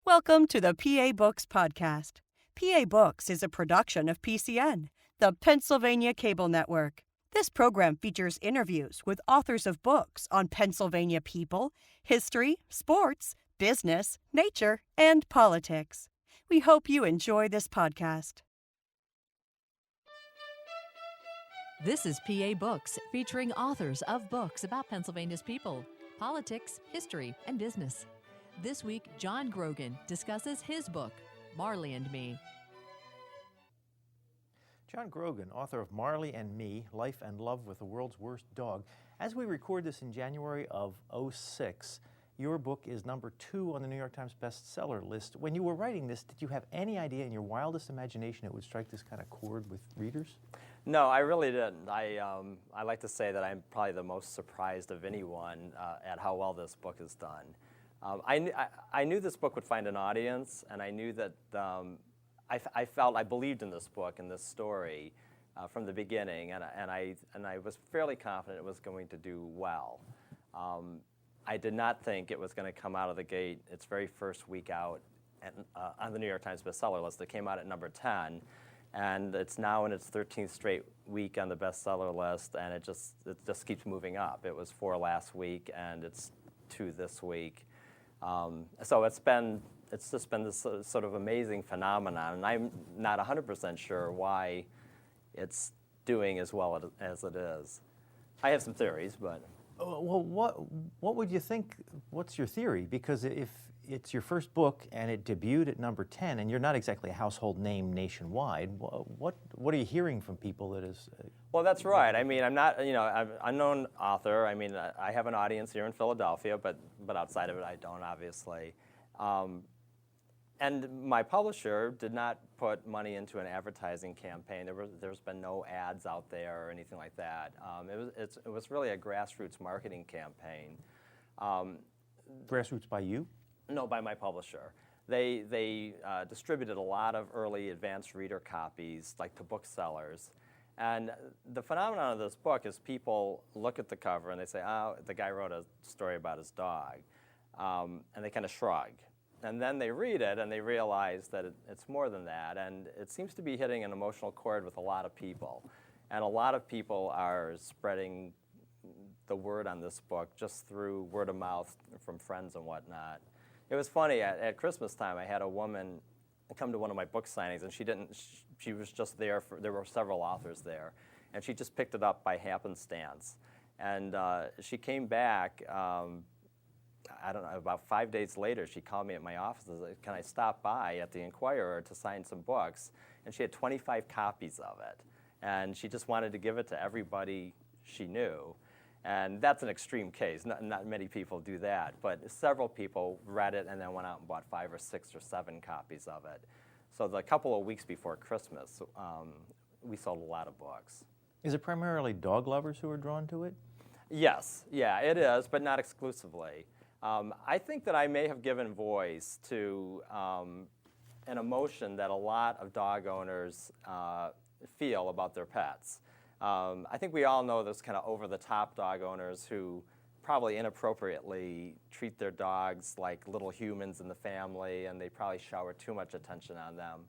Welcome to the PA Books Podcast. PA Books is a production of PCN, the Pennsylvania Cable Network. This program features interviews with authors of books on Pennsylvania people, history, sports, business, nature, and politics. We hope you enjoy this podcast. This is PA Books, featuring authors of books about Pennsylvania's people, politics, history, and business. This week, John Grogan discusses his book, Marley Me. John Grogan, author of Marley Me, Life and Love with the World's Worst Dog. As we record this in January of '06, your book is number 2 on the New York Times bestseller list. When you were writing this, did you have any idea in your wildest imagination it would strike this kind of chord with readers? No, I really didn't. I like to say that I'm probably the most surprised of anyone at how well this book is done. I knew this book would find an audience, and I knew that I believed in this book and this story from the beginning, and I was fairly confident it was going to do well. I did not think it was going to come out of the gate its very first week out on the New York Times bestseller list. It came out at number 10, and it's now in its 13th straight week on the bestseller list, and it just keeps moving up. It was 4 last week, and it's 2 this week. So it's just been this sort of amazing phenomenon, and I'm not 100% sure why it's doing as well as it is. I have some theories, but... Well, what would you think? What's your theory? Because if it's your first book and it debuted at number 10, and you're not exactly a household name nationwide, what are you hearing from people that is... Well, that's right. I mean, I'm not, I'm an unknown author. I mean, I have an audience here in Philadelphia, but outside of it, I don't, obviously. And my publisher did not put money into an advertising campaign. There's been no ads out there or anything like that. It was really a grassroots marketing campaign. Grassroots by you? No, by my publisher. They distributed a lot of early advanced reader copies, like to booksellers. And the phenomenon of this book is people look at the cover and they say, oh, the guy wrote a story about his dog. And they kind of shrug. And then they read it and they realize that it's more than that. And it seems to be hitting an emotional chord with a lot of people. And a lot of people are spreading the word on this book just through word of mouth from friends and whatnot. It was funny, at Christmas time, I had a woman come to one of my book signings, and she was just there there were several authors there, and she just picked it up by happenstance. And she came back, I don't know, about 5 days later, she called me at my office and said, can I stop by at the Inquirer to sign some books? And she had 25 copies of it. And she just wanted to give it to everybody she knew. And that's an extreme case. Not many people do that. But several people read it and then went out and bought 5 or 6 or 7 copies of it. So the couple of weeks before Christmas, we sold a lot of books. Is it primarily dog lovers who are drawn to it? Yes, yeah, it is, but not exclusively. I think that I may have given voice to an emotion that a lot of dog owners feel about their pets. I think we all know those kind of over-the-top dog owners who probably inappropriately treat their dogs like little humans in the family, and they probably shower too much attention on them.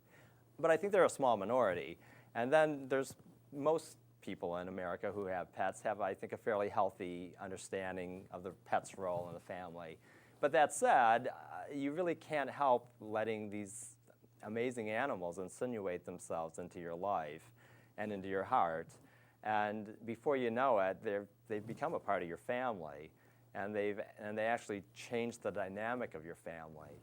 But I think they're a small minority. And then there's most people in America who have pets have, I think, a fairly healthy understanding of the pet's role in the family. But that said, you really can't help letting these amazing animals insinuate themselves into your life and into your heart. And before you know it, they've become a part of your family, and they actually change the dynamic of your family,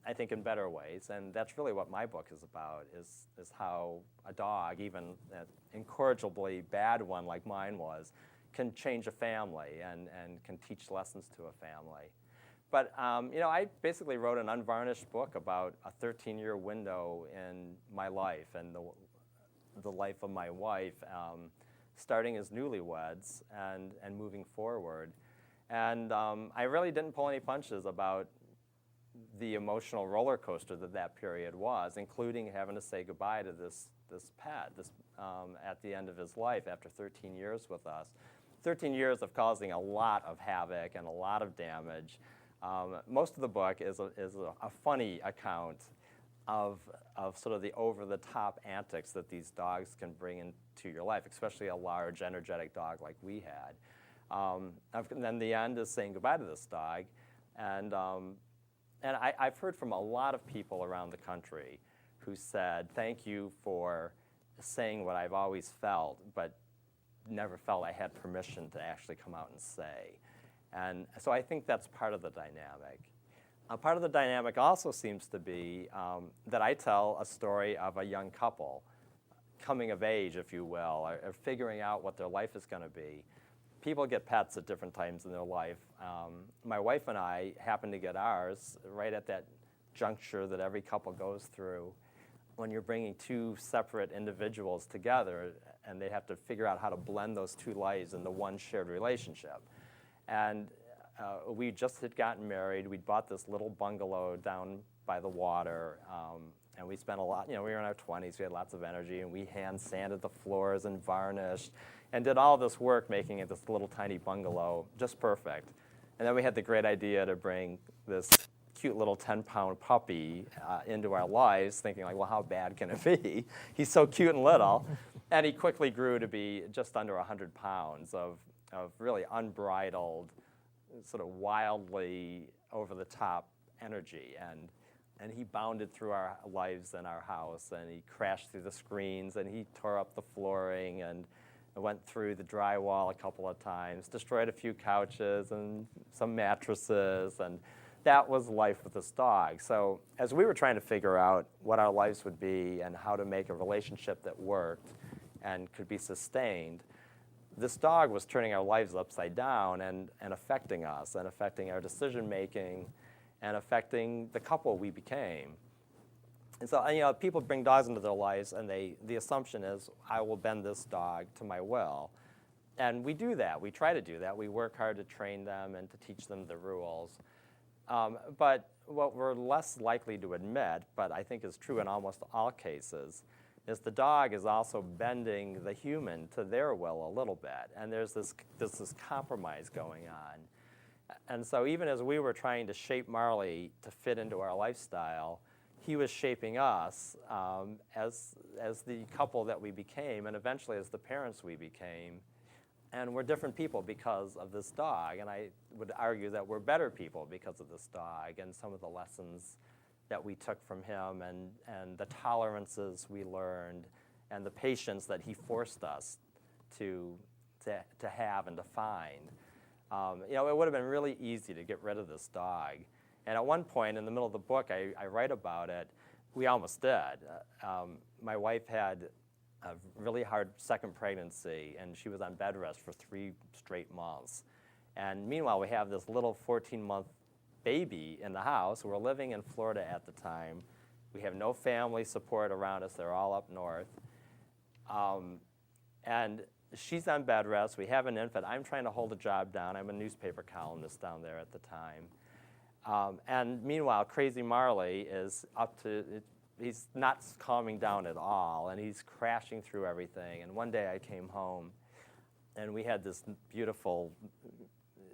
I think, in better ways. And that's really what my book is about, is how a dog, even an incorrigibly bad one like mine was, can change a family and can teach lessons to a family. But I basically wrote an unvarnished book about a 13-year window in my life and the life of my wife, starting as newlyweds and moving forward. And I really didn't pull any punches about the emotional roller coaster that period was, including having to say goodbye to this pet at the end of his life after 13 years with us. 13 years of causing a lot of havoc and a lot of damage. Most of the book is a funny account of sort of the over-the-top antics that these dogs can bring into your life, especially a large, energetic dog like we had. And then the end is saying goodbye to this dog. And I've heard from a lot of people around the country who said, thank you for saying what I've always felt, but never felt I had permission to actually come out and say. And so I think that's part of the dynamic. Part of the dynamic also seems to be that I tell a story of a young couple coming of age, if you will, or figuring out what their life is going to be. People get pets at different times in their life. My wife and I happened to get ours right at that juncture that every couple goes through when you're bringing two separate individuals together and they have to figure out how to blend those two lives into one shared relationship. And we just had gotten married. We'd bought this little bungalow down by the water, and we spent a lot, we were in our 20s, we had lots of energy, and we hand sanded the floors and varnished and did all this work making it this little tiny bungalow just perfect. And then we had the great idea to bring this cute little 10-pound puppy into our lives, thinking like, well, how bad can it be? He's so cute and little. And he quickly grew to be just under 100 pounds of really unbridled, sort of wildly over-the-top energy. And he bounded through our lives and our house, and he crashed through the screens, and he tore up the flooring, and went through the drywall a couple of times, destroyed a few couches and some mattresses, and that was life with this dog. So as we were trying to figure out what our lives would be and how to make a relationship that worked and could be sustained, this dog was turning our lives upside down and affecting us and affecting our decision-making and affecting the couple we became. And so, people bring dogs into their lives, and the assumption is, I will bend this dog to my will. And we do that. We try to do that. We work hard to train them and to teach them the rules. But what we're less likely to admit, but I think is true in almost all cases, is the dog is also bending the human to their will a little bit. And there's this compromise going on. And so even as we were trying to shape Marley to fit into our lifestyle, he was shaping us as the couple that we became, and eventually as the parents we became. And we're different people because of this dog. And I would argue that we're better people because of this dog and some of the lessons that we took from him and the tolerances we learned and the patience that he forced us to have and to find. It would have been really easy to get rid of this dog. And at one point in the middle of the book, I write about it. We almost did. My wife had a really hard second pregnancy, and she was on bed rest for 3 straight months. And meanwhile, we have this little 14-month baby in the house. We're living in Florida at the time. We have no family support around us. They're all up north. And she's on bed rest. We have an infant. I'm trying to hold a job down. I'm a newspaper columnist down there at the time. And meanwhile, Crazy Marley is he's not calming down at all, and he's crashing through everything. And one day I came home, and we had this beautiful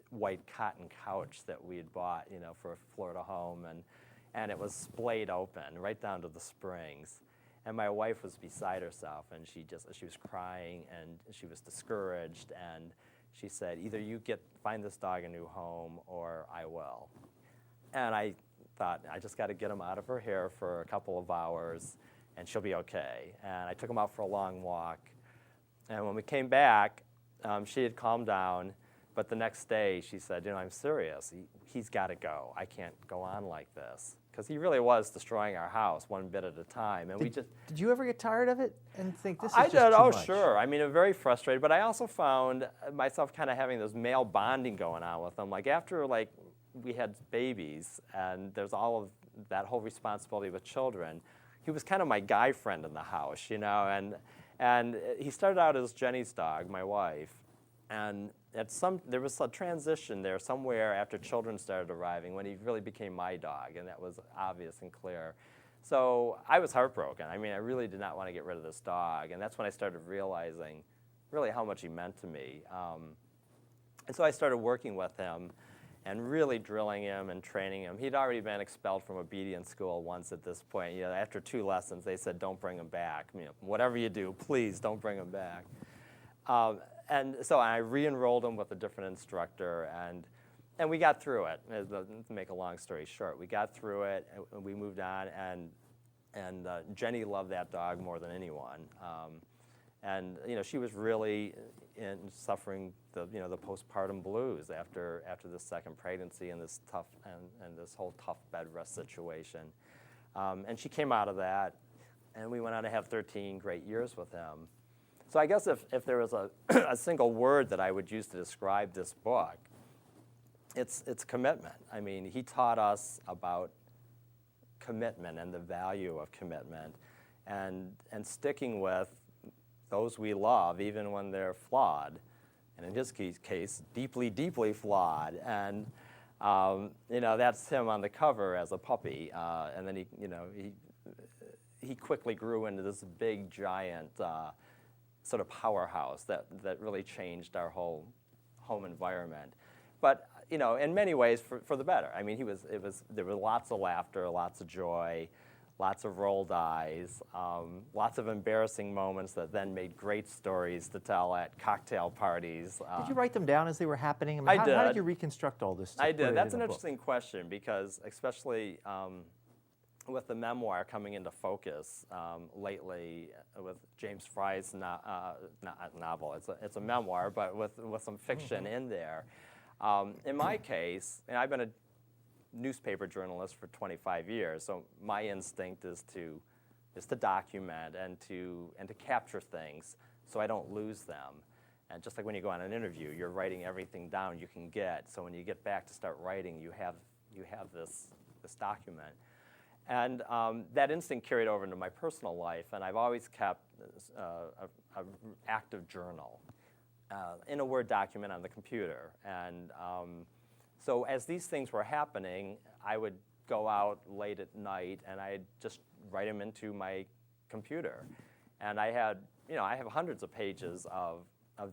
white cotton couch that we had bought, for a Florida home, and it was splayed open right down to the springs. And my wife was beside herself, and she was crying, and she was discouraged, and she said, either you find this dog a new home, or I will. And I thought, I just got to get him out of her hair for a couple of hours, and she'll be okay. And I took him out for a long walk. And when we came back, she had calmed down, but the next day she said, I'm serious. He's got to go. I can't go on like this. Because he really was destroying our house one bit at a time. And Did you ever get tired of it and think this is I just did, too oh much? Sure. I mean, I'm very frustrated, but I also found myself kind of having this male bonding going on with him. Like after we had babies, and there's all of that whole responsibility with children, he was kind of my guy friend in the house, and he started out as Jenny's dog, my wife, and there was a transition there somewhere after children started arriving when he really became my dog, and that was obvious and clear. So I was heartbroken. I mean, I really did not want to get rid of this dog, and that's when I started realizing really how much he meant to me. And so I started working with him. and really drilling him and training him. He'd already been expelled from obedience school once at this point. After 2 lessons, they said, don't bring him back. Whatever you do, please don't bring him back. And so I re-enrolled him with a different instructor, and we got through it. To make a long story short, we got through it, and we moved on, and Jenny loved that dog more than anyone. And she was really suffering the postpartum blues after the second pregnancy and this tough and this whole tough bed rest situation. And she came out of that, and we went on to have 13 great years with him. So I guess if there was a single word that I would use to describe this book, it's commitment. I mean, he taught us about commitment and the value of commitment, and sticking with those we love even when they're flawed, and in his case, deeply, deeply flawed. And that's him on the cover as a puppy, and then he quickly grew into this big, giant sort of powerhouse that really changed our whole home environment. But in many ways for the better. I mean, there was lots of laughter, lots of joy, lots of rolled eyes, lots of embarrassing moments that then made great stories to tell at cocktail parties. Did you write them down as they were happening? I mean, I did. How did you reconstruct all this? I did. That's an interesting question, because especially with the memoir coming into focus lately, with James Fry's novel, it's a memoir, but with some fiction in there. In my case, and I've been a newspaper journalist for 25 years, so my instinct is to document and to capture things so I don't lose them. And just like when you go on an interview, you're writing everything down you can get. So when you get back to start writing, you have this document. And that instinct carried over into my personal life, and I've always kept an active journal in a Word document on the computer. And so as these things were happening, I would go out late at night, and I'd just write them into my computer. And I have hundreds of pages of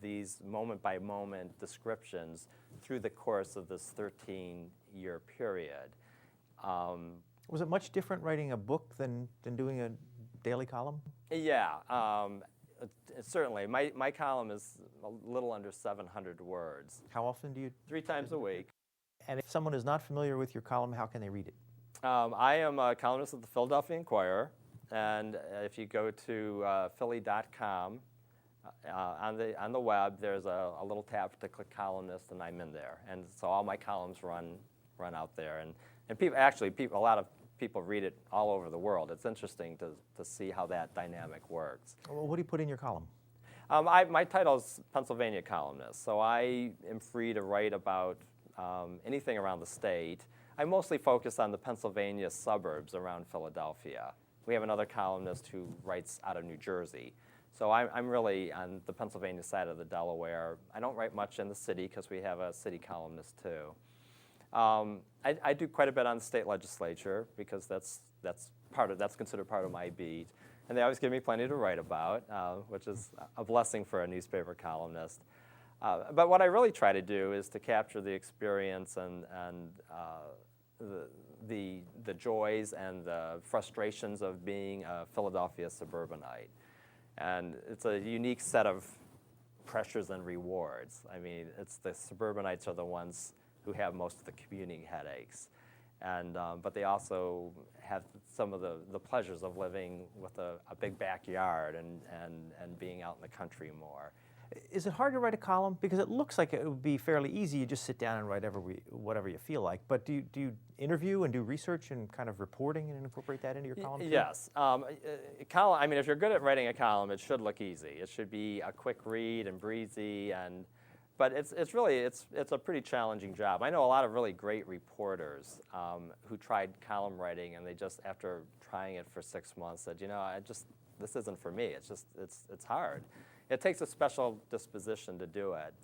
these moment-by-moment descriptions through the course of this 13-year period. Was it much different writing a book than doing a daily column? Yeah, certainly. My column is a little under 700 words. How often do you? 3 times a week. And if someone is not familiar with your column, how can they read it? I am a columnist at the Philadelphia Inquirer, and if you go to philly.com, on the web, there's a little tab to click columnist, and I'm in there. And so all my columns run out there, and people, a lot of people read it all over the world. It's interesting to see how that dynamic works. Well, what do you put in your column? My title is Pennsylvania columnist, so I am free to write about anything around the state. I mostly focus on the Pennsylvania suburbs around Philadelphia. We have another columnist who writes out of New Jersey. So I'm really on the Pennsylvania side of the Delaware. I don't write much in the city because we have a city columnist too. I do quite a bit on the state legislature because that's considered part of my beat. And they always give me plenty to write about, which is a blessing for a newspaper columnist. But what I really try to do is to capture the experience and the joys and the frustrations of being a Philadelphia suburbanite. And it's a unique set of pressures and rewards. I mean, it's the suburbanites are the ones who have most of the commuting headaches. And, but they also have some of the pleasures of living with a big backyard and being out in the country more. Is it hard to write a column? Because it looks like it would be fairly easy. You just sit down and write whatever you feel like. But do you interview and do research and kind of reporting and incorporate that into your column too? Yes. I mean, if you're good at writing a column, it should look easy. It should be a quick read and breezy. But it's a pretty challenging job. I know a lot of really great reporters who tried column writing, and they just, after trying it for 6 months, said, this isn't for me. It's hard. It takes a special disposition to do it.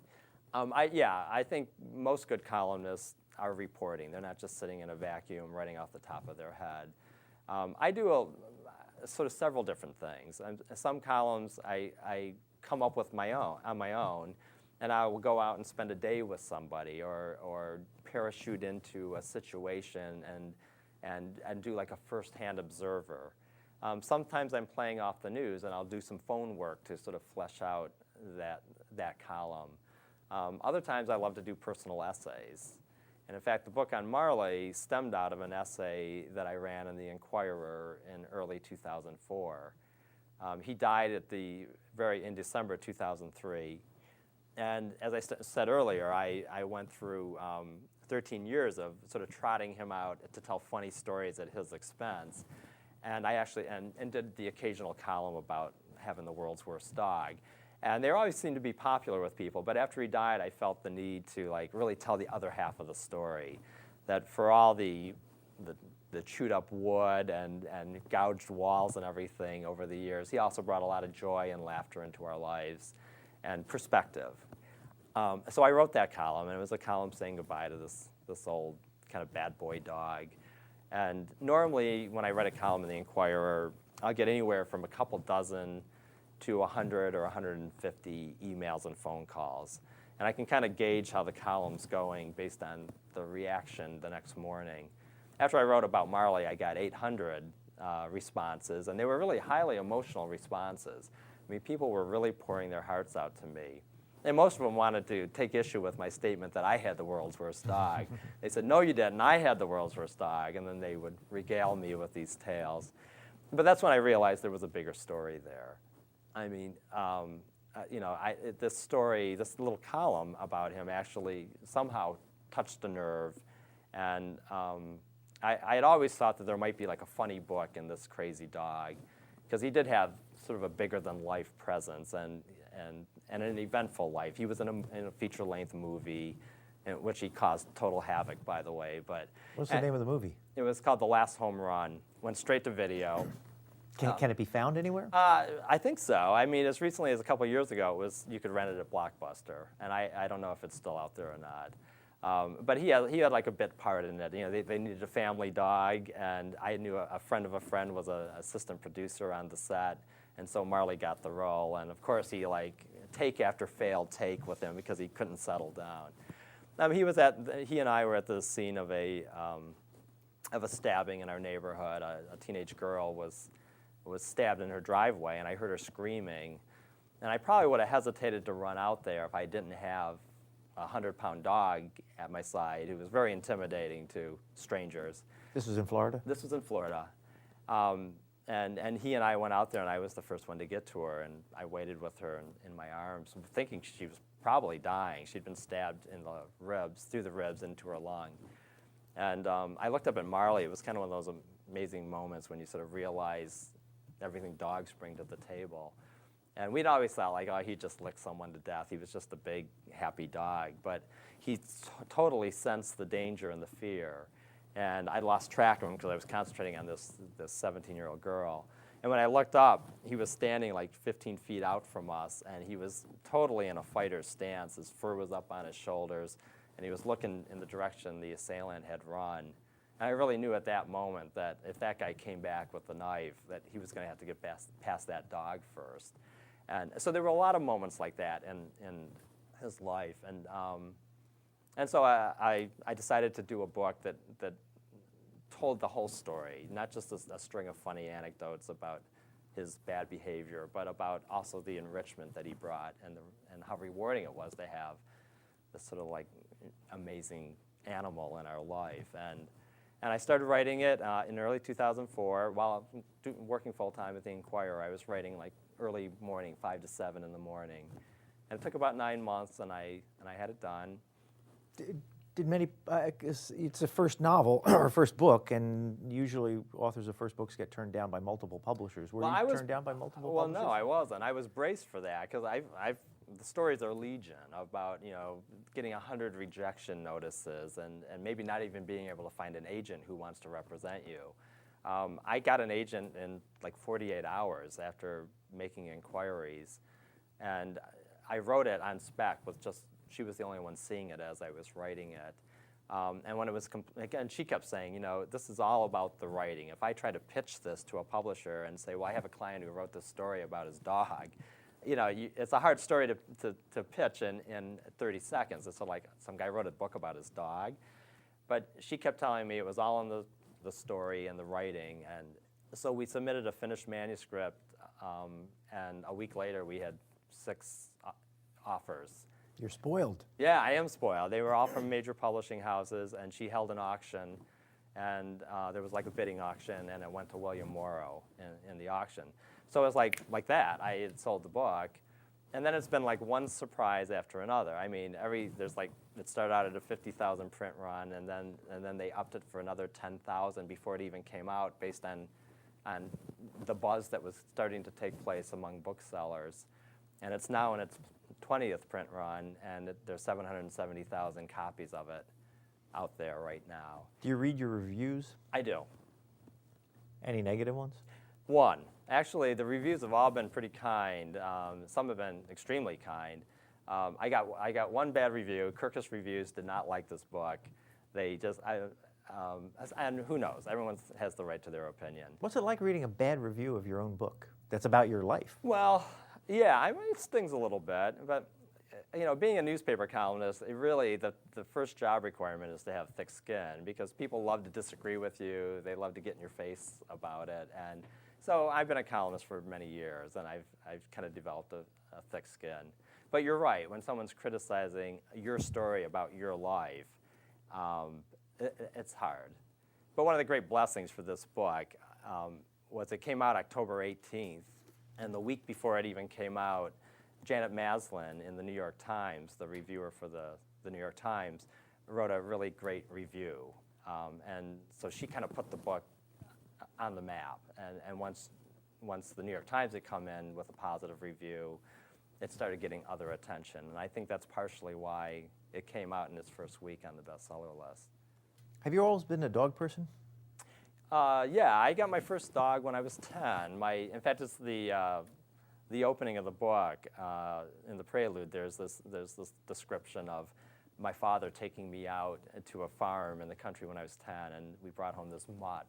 I think most good columnists are reporting. They're not just sitting in a vacuum writing off the top of their head. I do sort of several different things. Some columns I come up with on my own, and I will go out and spend a day with somebody or parachute into a situation and do like a first-hand observer. Sometimes I'm playing off the news, and I'll do some phone work to sort of flesh out that column. Other times I love to do personal essays. And in fact, the book on Marley stemmed out of an essay that I ran in the Inquirer in early 2004. He died in December 2003. And as I said earlier, I went through 13 years of sort of trotting him out to tell funny stories at his expense. And I actually and did the occasional column about having the world's worst dog. And they always seemed to be popular with people, but after he died, I felt the need to like really tell the other half of the story. That for all the chewed up wood and gouged walls and everything over the years, he also brought a lot of joy and laughter into our lives and perspective. So I wrote that column, and it was a column saying goodbye to this old kind of bad boy dog. And normally when I write a column in the Inquirer, I'll get anywhere from a couple dozen to 100 or 150 emails and phone calls. And I can kind of gauge how the column's going based on the reaction the next morning. After I wrote about Marley, I got 800 responses, and they were really highly emotional responses. I mean, people were really pouring their hearts out to me. And most of them wanted to take issue with my statement that I had the world's worst dog. They said, no, you didn't. I had the world's worst dog. And then they would regale me with these tales. But that's when I realized there was a bigger story there. I mean, this story, this little column about him actually somehow touched a nerve. And I had always thought that there might be like a funny book in this crazy dog, because he did have sort of a bigger-than-life presence and an eventful life. He was in a feature-length movie in which he caused total havoc, by the way. But what's the name of the movie? It was called The Last Home Run. Went straight to video. Can it be found anywhere? I think so. I mean, as recently as a couple of years ago, you could rent it at Blockbuster, and I don't know if it's still out there or not. But he had like a bit part in it. You know, they needed a family dog, and I knew a friend of a friend was an assistant producer on the set, and so Marley got the role. And of course, he like take after failed take with him because he couldn't settle down. He and I were at the scene of a stabbing in our neighborhood. A teenage girl was stabbed in her driveway, and I heard her screaming. And I probably would have hesitated to run out there if I didn't have a 100-pound dog at my side who was very intimidating to strangers. This was in Florida? This was in Florida. And he and I went out there, and I was the first one to get to her, and I waited with her in my arms, thinking she was probably dying. She'd been stabbed in the ribs, through the ribs into her lung. And I looked up at Marley. It was kind of one of those amazing moments when you sort of realize everything dogs bring to the table. And we'd always thought, like, oh, he just licked someone to death. He was just a big, happy dog. But he totally sensed the danger and the fear. And I lost track of him because I was concentrating on this 17-year-old girl. And when I looked up, he was standing like 15 feet out from us, and he was totally in a fighter's stance. His fur was up on his shoulders, and he was looking in the direction the assailant had run. And I really knew at that moment that if that guy came back with the knife, that he was going to have to get past that dog first. And so there were a lot of moments like that in his life. And so I decided to do a book that told the whole story, not just a string of funny anecdotes about his bad behavior, but about also the enrichment that he brought and how rewarding it was to have this sort of like amazing animal in our life. And I started writing it in early 2004 while working full-time at the Inquirer. I was writing like early morning, 5 to 7 in the morning. And it took about 9 months, and I had it done. Did many, it's a first novel or first book, and usually authors of first books get turned down by multiple publishers. Were you turned down by multiple publishers? Well, no, I wasn't. I was braced for that because the stories are legion about, getting 100 rejection notices and maybe not even being able to find an agent who wants to represent you. I got an agent in like 48 hours after making inquiries, and I wrote it on spec with she was the only one seeing it as I was writing it. And when it was, again, she kept saying, this is all about the writing. If I try to pitch this to a publisher and say, well, I have a client who wrote this story about his dog, it's a hard story to pitch in 30 seconds. It's like some guy wrote a book about his dog. But she kept telling me it was all in the story and the writing. And so we submitted a finished manuscript, and a week later we had 6 offers. You're spoiled. Yeah, I am spoiled. They were all from major publishing houses, and she held an auction, and there was like a bidding auction, and it went to William Morrow in the auction. So it was like that. I had sold the book, and then it's been like one surprise after another. I mean, it started out at a 50,000 print run, and then they upped it for another 10,000 before it even came out, based on the buzz that was starting to take place among booksellers. And it's now in its 20th print run, and there's 770,000 copies of it out there right now. Do you read your reviews? I do. Any negative ones? One. Actually, the reviews have all been pretty kind. Some have been extremely kind. I got one bad review. Kirkus Reviews did not like this book. They just, and who knows? Everyone has the right to their opinion. What's it like reading a bad review of your own book that's about your life? Well, yeah, I mean, it stings a little bit, but being a newspaper columnist, the first job requirement is to have thick skin, because people love to disagree with you. They love to get in your face about it. And so I've been a columnist for many years, and I've kind of developed a thick skin. But you're right, when someone's criticizing your story about your life, it's hard. But one of the great blessings for this book was it came out October 18th, and the week before it even came out, Janet Maslin in the New York Times, the reviewer for the New York Times, wrote a really great review. And so she kind of put the book on the map. And once the New York Times had come in with a positive review, it started getting other attention. And I think that's partially why it came out in its first week on the bestseller list. Have you always been a dog person? Yeah, I got my first dog when I was 10. In fact, it's the opening of the book. In the prelude, there's this description of my father taking me out to a farm in the country when I was 10, and we brought home this mutt.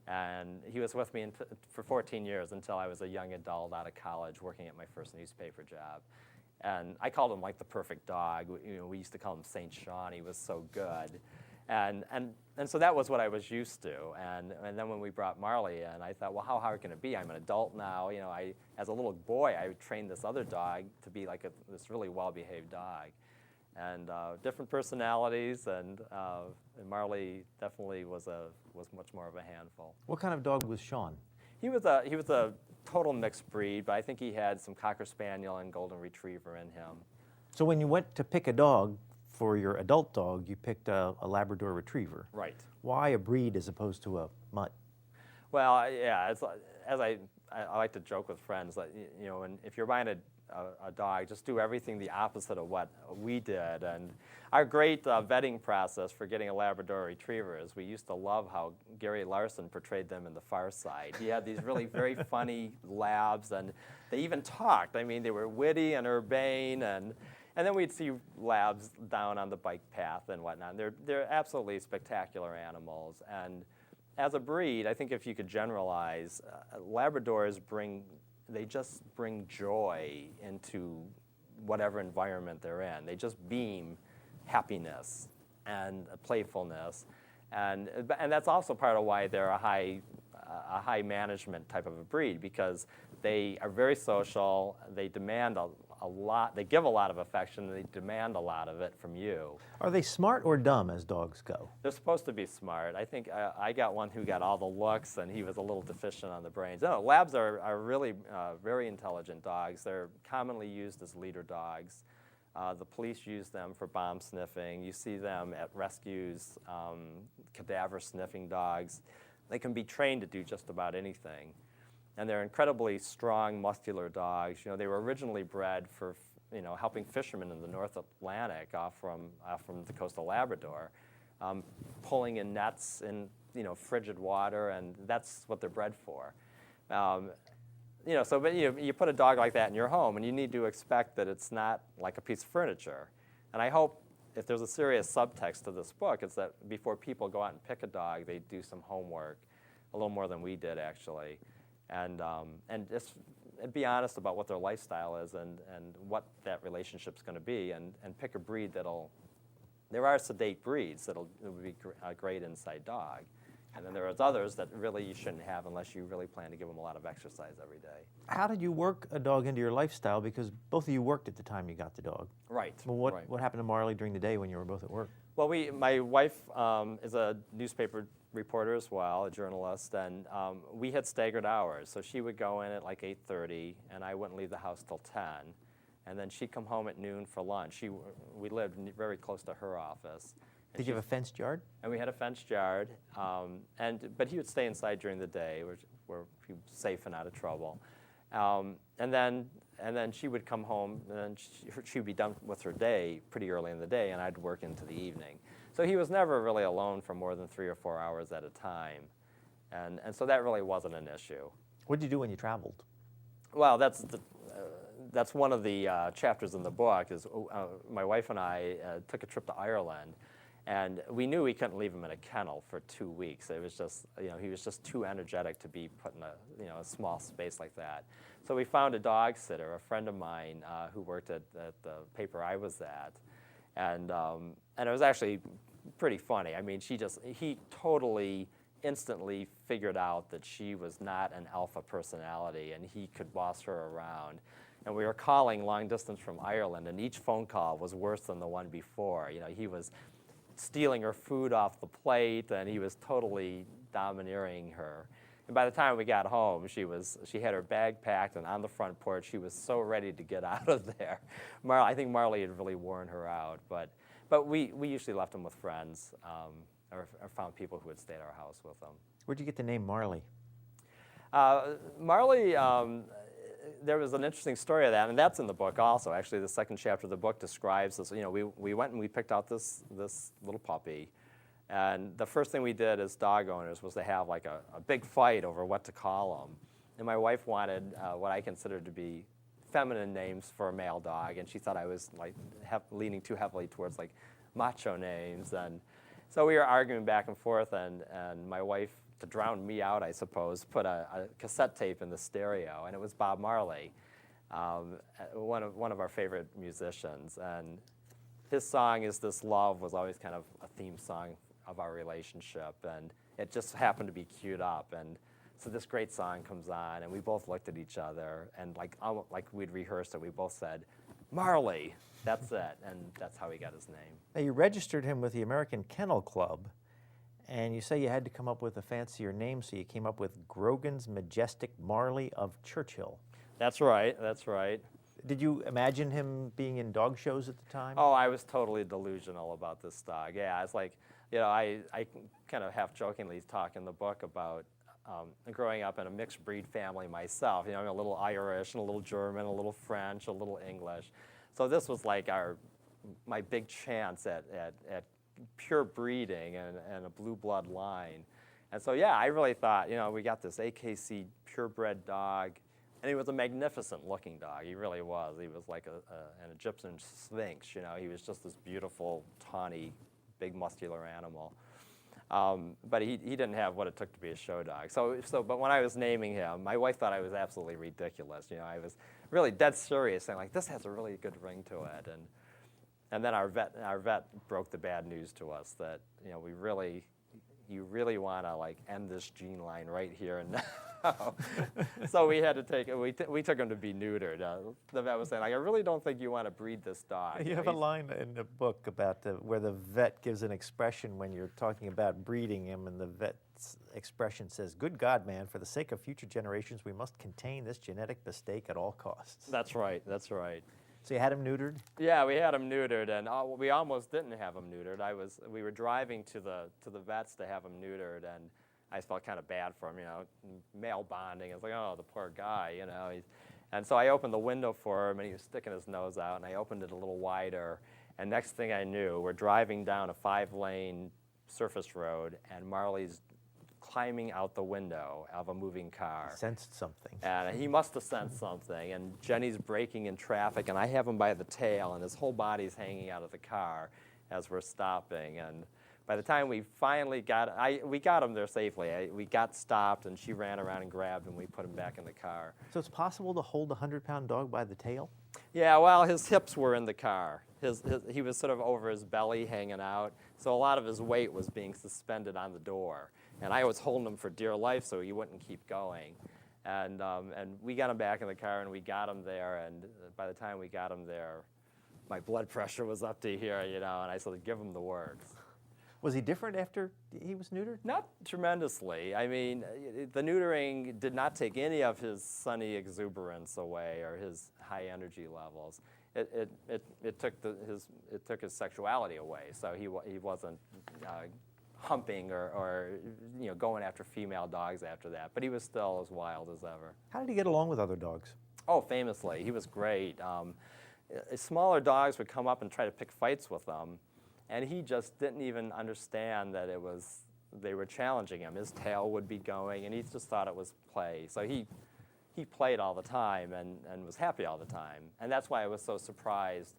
And he was with me for 14 years until I was a young adult out of college working at my first newspaper job. And I called him like the perfect dog. We used to call him St. Sean. He was so good. And so that was what I was used to. And then when we brought Marley in, I thought, well, how hard can it be? I'm an adult now. As a little boy, I trained this other dog to be like this really well-behaved dog. And different personalities, and Marley definitely was much more of a handful. What kind of dog was Sean? He was a total mixed breed, but I think he had some Cocker Spaniel and Golden Retriever in him. So when you went to pick a dog for your adult dog, you picked a Labrador Retriever. Right. Why a breed as opposed to a mutt? Well, yeah, as I like to joke with friends, that and if you're buying a dog, just do everything the opposite of what we did. And our great vetting process for getting a Labrador Retriever is we used to love how Gary Larson portrayed them in The Far Side. He had these really very funny labs, and they even talked. I mean, they were witty and urbane, and then we'd see labs down on the bike path and whatnot. They're absolutely spectacular animals. And as a breed, I think if you could generalize, Labradors just bring joy into whatever environment they're in. They just beam happiness and playfulness, and that's also part of why they're a high management type of a breed, because they are very social. They demand a lot. They give a lot of affection, and they demand a lot of it from you. Are they smart or dumb as dogs go? They're supposed to be smart. I think I got one who got all the looks, and he was a little deficient on the brains. No, Labs are really very intelligent dogs. They're commonly used as leader dogs. The police use them for bomb sniffing. You see them at rescues, cadaver sniffing dogs. They can be trained to do just about anything. And they're incredibly strong, muscular dogs. They were originally bred for, helping fishermen in the North Atlantic off from the coast of Labrador, pulling in nets in, frigid water, and that's what they're bred for. But you put a dog like that in your home, and you need to expect that it's not like a piece of furniture. And I hope, if there's a serious subtext to this book, it's that before people go out and pick a dog, they do some homework, a little more than we did, actually. and just be honest about what their lifestyle is and what that relationship's going to be, and pick a breed that'll. There are sedate breeds that'll be a great inside dog, and then there are others that really you shouldn't have unless you really plan to give them a lot of exercise every day. How did you work a dog into your lifestyle? Because both of you worked at the time you got the dog. Right. Well, right. what happened to Marley during the day when you were both at work? Well, my wife is a newspaper reporter as well, a journalist, and we had staggered hours. So she would go in at like 8:30, and I wouldn't leave the house till 10. And then she'd come home at noon for lunch. We lived very close to her office. Did you have a fenced yard? And we had a fenced yard, but he would stay inside during the day, where he was safe and out of trouble. And then she would come home, and then she would be done with her day pretty early in the day, and I'd work into the evening. So he was never really alone for more than 3 or 4 hours at a time, and so that really wasn't an issue. What did you do when you traveled? Well, that's one of the chapters in the book. Is my wife and I took a trip to Ireland, and we knew we couldn't leave him in a kennel for 2 weeks. It was just, he was just too energetic to be put in a small space like that. So we found a dog sitter, a friend of mine who worked at the paper I was at, and it was actually pretty funny. I mean, he totally instantly figured out that she was not an alpha personality, and he could boss her around. And we were calling long distance from Ireland, and each phone call was worse than the one before. He was stealing her food off the plate, and he was totally domineering her. And by the time we got home, she had her bag packed, and on the front porch, she was so ready to get out of there. I think Marley had really worn her out, but we usually left him with friends, or found people who would stay at our house with them. Where'd you get the name Marley? Marley, there was an interesting story of that, and that's in the book also. Actually, the second chapter of the book describes this. We went and we picked out this little puppy, and the first thing we did as dog owners was to have like a big fight over what to call him. And my wife wanted what I considered to be feminine names for a male dog, and she thought I was like leaning too heavily towards like macho names. And so we were arguing back and forth, and my wife, to drown me out, I suppose, put a cassette tape in the stereo, and it was Bob Marley, one of our favorite musicians. And his song, Is This Love, was always kind of a theme song of our relationship, and it just happened to be queued up. And so this great song comes on, and we both looked at each other, and like we'd rehearsed it, we both said, Marley, that's it, and that's how he got his name. Now, you registered him with the American Kennel Club, and you say you had to come up with a fancier name, so you came up with Grogan's Majestic Marley of Churchill. That's right, that's right. Did you imagine him being in dog shows at the time? Oh, I was totally delusional about this dog. Yeah, it's like, I kind of half-jokingly talk in the book about growing up in a mixed breed family myself. I'm a little Irish, and a little German, a little French, a little English. So this was like my big chance at pure breeding and a blue blood line. And so, yeah, I really thought, we got this AKC purebred dog, and he was a magnificent looking dog. He really was. He was like an Egyptian sphinx, He was just this beautiful, tawny, big muscular animal. But he didn't have what it took to be a show dog. But when I was naming him, my wife thought I was absolutely ridiculous. I was really dead serious, saying like, this has a really good ring to it. And then our vet broke the bad news to us that you really want to like end this gene line right here and now. So we had to we took him to be neutered. The vet was saying, like, I really don't think you want to breed this dog. You have a line in the book about where the vet gives an expression when you're talking about breeding him, and the vet's expression says, "Good God, man, for the sake of future generations, we must contain this genetic mistake at all costs." That's right, that's right. So you had him neutered? Yeah, we had him neutered, and we almost didn't have him neutered. We were driving to the vets to have him neutered, and I felt kind of bad for him, male bonding. I was like, oh, the poor guy, And so I opened the window for him, and he was sticking his nose out, and I opened it a little wider, and next thing I knew, we're driving down a 5-lane surface road, and Marley's climbing out the window of a moving car. He sensed something. And he must have sensed something. And Jenny's braking in traffic, and I have him by the tail, and his whole body's hanging out of the car as we're stopping. And By the time we finally we got him there safely. We got stopped, and she ran around and grabbed him. We put him back in the car. So it's possible to hold a 100-pound dog by the tail? Yeah, well, his hips were in the car. He was sort of over his belly hanging out, so a lot of his weight was being suspended on the door. And I was holding him for dear life so he wouldn't keep going. And we got him back in the car, and we got him there, and by the time we got him there, my blood pressure was up to here, and I said, give him the works. Was he different after he was neutered? Not tremendously. I mean, the neutering did not take any of his sunny exuberance away or his high energy levels. It took his sexuality away. So he wasn't humping or going after female dogs after that. But he was still as wild as ever. How did he get along with other dogs? Oh, famously, he was great. Smaller dogs would come up and try to pick fights with him. And he just didn't even understand that they were challenging him. His tail would be going, and he just thought it was play. So he played all the time and was happy all the time. And that's why I was so surprised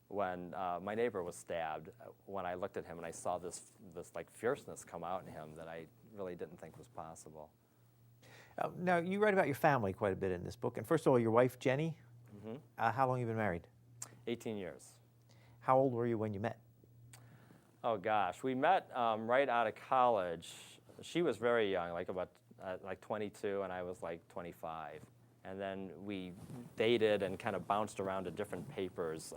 when my neighbor was stabbed, when I looked at him and I saw this like fierceness come out in him that I really didn't think was possible. Now, you write about your family quite a bit in this book. And first of all, your wife, Jenny, how long have you been married? 18 years. How old were you when you met? Oh gosh, we met right out of college. She was very young, like 22, and I was like 25. And then we dated and kind of bounced around to different papers.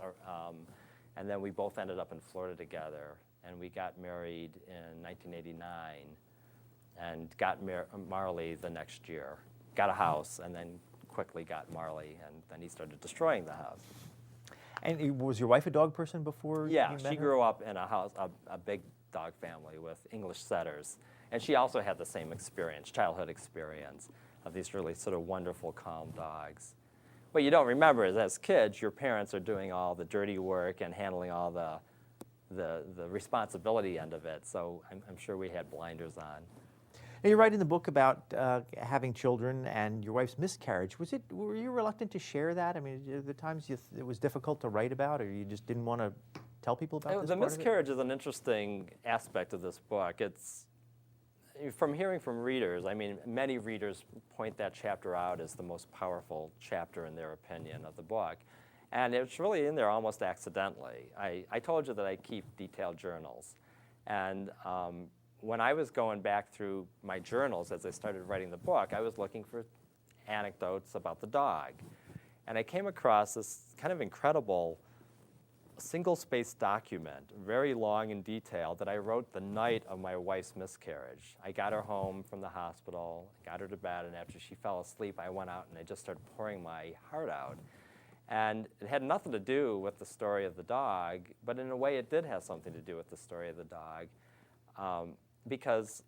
And then we both ended up in Florida together. And we got married in 1989 and got Marley the next year. Got a house and then quickly got Marley, and then he started destroying the house. And was your wife a dog person before you met her? Yeah, she grew up in a house, a big dog family with English setters. And she also had the same experience, childhood experience, of these really sort of wonderful, calm dogs. What you don't remember is as kids, your parents are doing all the dirty work and handling all the responsibility end of it. So I'm sure we had blinders on. Now, you write in the book about having children and your wife's miscarriage. Were you reluctant to share that? I mean, the times it was difficult to write about, or you just didn't want to tell people about this The part of it? miscarriage is an interesting aspect of this book. It's from hearing from readers. I mean, many readers point that chapter out as the most powerful chapter in their opinion of the book, and it's really in there almost accidentally. I told you that I keep detailed journals, and when I was going back through my journals as I started writing the book, I was looking for anecdotes about the dog. And I came across this kind of incredible single-spaced document, very long and detailed, that I wrote the night of my wife's miscarriage. I got her home from the hospital, got her to bed, and after she fell asleep, I went out and I just started pouring my heart out. And it had nothing to do with the story of the dog, but in a way it did have something to do with the story of the dog. Because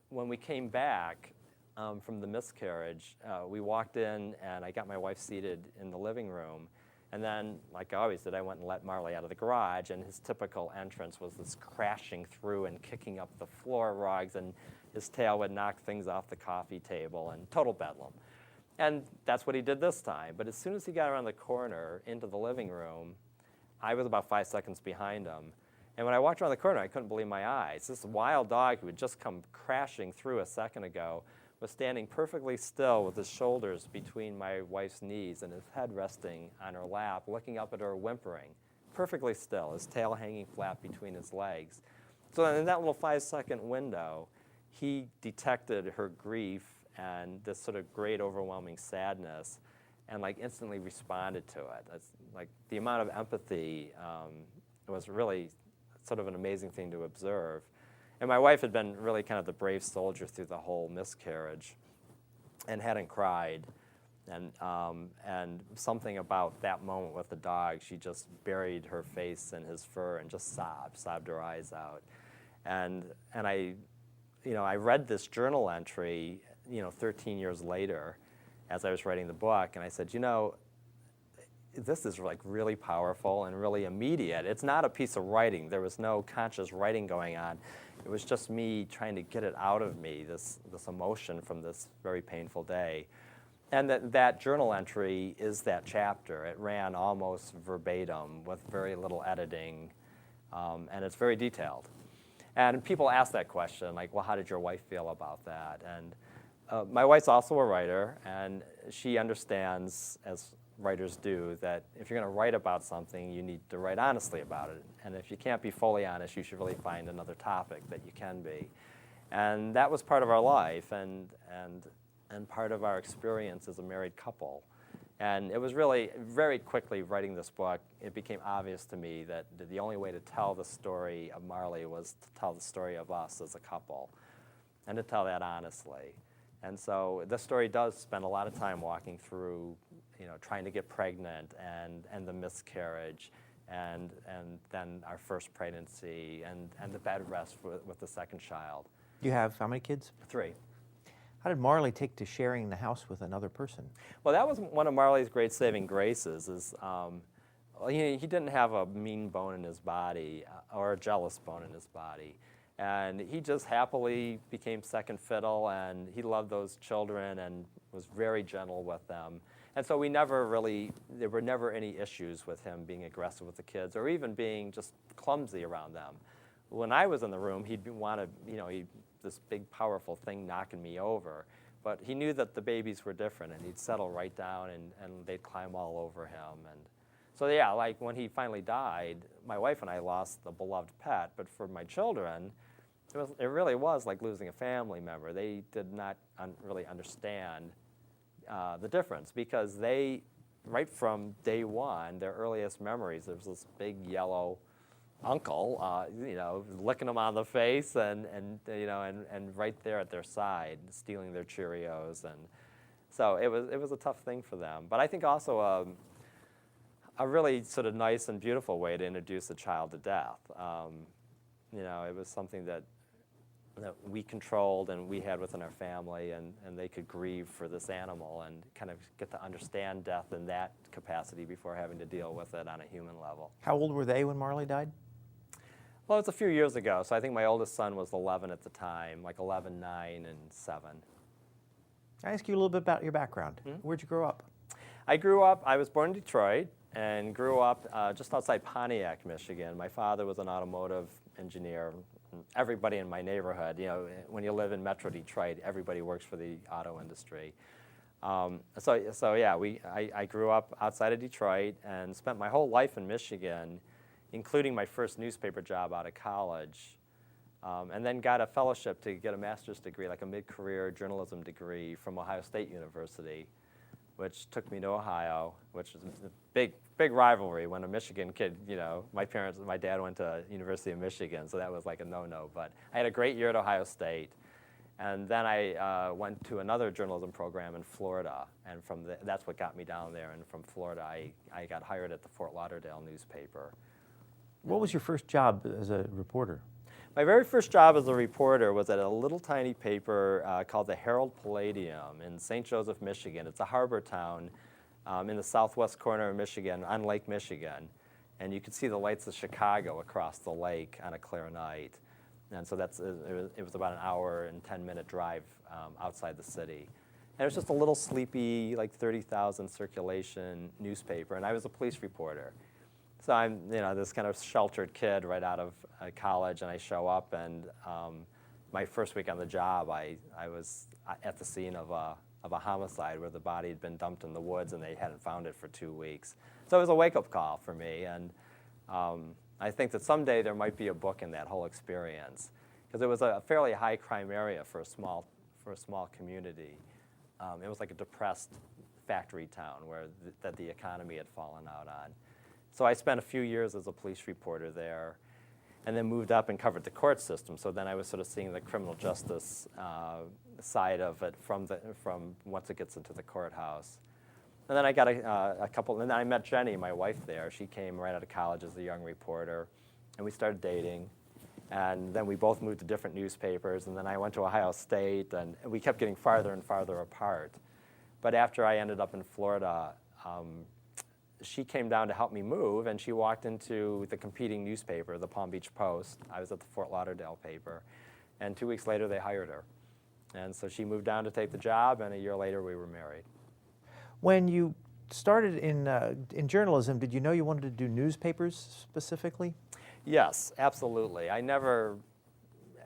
when we came back from the miscarriage, we walked in and I got my wife seated in the living room. And then, like I always did, I went and let Marley out of the garage, and his typical entrance was this crashing through and kicking up the floor rugs, and his tail would knock things off the coffee table, and total bedlam. And that's what he did this time. But as soon as he got around the corner into the living room, I was about 5 seconds behind him. And when I walked around the corner, I couldn't believe my eyes. This wild dog who had just come crashing through a second ago was standing perfectly still with his shoulders between my wife's knees and his head resting on her lap, looking up at her, whimpering, perfectly still, his tail hanging flat between his legs. So in that little 5-second window, he detected her grief and this sort of great, overwhelming sadness, and like instantly responded to it. That's, like, the amount of empathy was really sort of an amazing thing to observe. And my wife had been really kind of the brave soldier through the whole miscarriage and hadn't cried. And something about that moment with the dog, she just buried her face in his fur and just sobbed her eyes out. And I read this journal entry, 13 years later as I was writing the book, and I said, this is like really powerful and really immediate. It's not a piece of writing. There was no conscious writing going on. It was just me trying to get it out of me, this emotion from this very painful day. And that journal entry is that chapter. It ran almost verbatim with very little editing, and it's very detailed. And people ask that question, like, well, how did your wife feel about that? And my wife's also a writer, and she understands, as writers do, that if you're going to write about something, you need to write honestly about it. And if you can't be fully honest, you should really find another topic that you can be. And that was part of our life and part of our experience as a married couple. And it was really, very quickly writing this book, it became obvious to me that the only way to tell the story of Marley was to tell the story of us as a couple, and to tell that honestly. And so the story does spend a lot of time walking through, trying to get pregnant and the miscarriage, and then our first pregnancy, and the bed rest with the second child. You have how many kids? 3. How did Marley take to sharing the house with another person? Well, that was one of Marley's great saving graces. He didn't have a mean bone in his body or a jealous bone in his body. And he just happily became second fiddle, and he loved those children and was very gentle with them. And so there were never any issues with him being aggressive with the kids or even being just clumsy around them. When I was in the room, he'd want to, this big powerful thing knocking me over. But he knew that the babies were different, and he'd settle right down, and they'd climb all over him. And so yeah, like when he finally died, my wife and I lost a beloved pet, but for my children, it really was like losing a family member. They did not really understand the difference, because they, right from day one, their earliest memories, there was this big yellow uncle, licking them on the face and right there at their side, stealing their Cheerios, and so it was a tough thing for them. But I think also a really sort of nice and beautiful way to introduce a child to death. It was something that we controlled and we had within our family, and they could grieve for this animal and kind of get to understand death in that capacity before having to deal with it on a human level. How old were they when Marley died? Well, it's a few years ago, so I think my oldest son was 11 at the time, like 11, 9, and 7. Can I ask you a little bit about your background? Where'd you grow up? I was born in Detroit and grew up just outside Pontiac, Michigan. My father was an automotive engineer. Everybody in my neighborhood, when you live in Metro Detroit, everybody works for the auto industry. I grew up outside of Detroit and spent my whole life in Michigan, including my first newspaper job out of college, and then got a fellowship to get a master's degree, like a mid-career journalism degree from Ohio State University, which took me to Ohio, which was a big rivalry when a Michigan kid, my dad went to University of Michigan, so that was like a no-no. But I had a great year at Ohio State. And then I went to another journalism program in Florida, and that's what got me down there. And from Florida, I got hired at the Fort Lauderdale newspaper. What was your first job as a reporter? My very first job as a reporter was at a little tiny paper called the Herald Palladium in St. Joseph, Michigan. It's a harbor town in the southwest corner of Michigan, on Lake Michigan. And you could see the lights of Chicago across the lake on a clear night. And so it was about an hour and 10-minute drive outside the city. And it was just a little sleepy, like 30,000 circulation newspaper, and I was a police reporter. So I'm, this kind of sheltered kid right out of college, and I show up, and my first week on the job, I was at the scene of a homicide where the body had been dumped in the woods, and they hadn't found it for 2 weeks. So it was a wake-up call for me, and I think that someday there might be a book in that whole experience, because it was a fairly high crime area for a small community. It was like a depressed factory town where the economy had fallen out on. So I spent a few years as a police reporter there, and then moved up and covered the court system. So then I was sort of seeing the criminal justice side of it from once it gets into the courthouse. And then I got a couple, and then I met Jenny, my wife there. She came right out of college as a young reporter, and we started dating. And then we both moved to different newspapers, and then I went to Ohio State, and we kept getting farther and farther apart. But after I ended up in Florida, she came down to help me move, and she walked into the competing newspaper, the Palm Beach Post. I was at the Fort Lauderdale paper, and 2 weeks later they hired her. And so she moved down to take the job, and a year later we were married. When you started in journalism, did you know you wanted to do newspapers specifically? Yes, absolutely. I never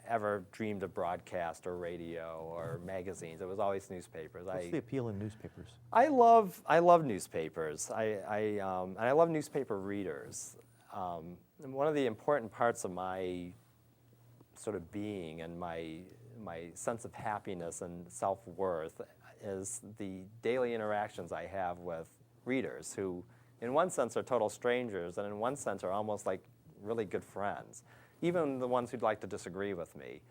ever dreamed of broadcast or radio or magazines. It was always newspapers. What's the appeal in newspapers? I love newspapers. And I love newspaper readers. And one of the important parts of my sort of being and my sense of happiness and self-worth is the daily interactions I have with readers who, in one sense, are total strangers, and in one sense are almost like really good friends, even the ones who'd like to disagree with me.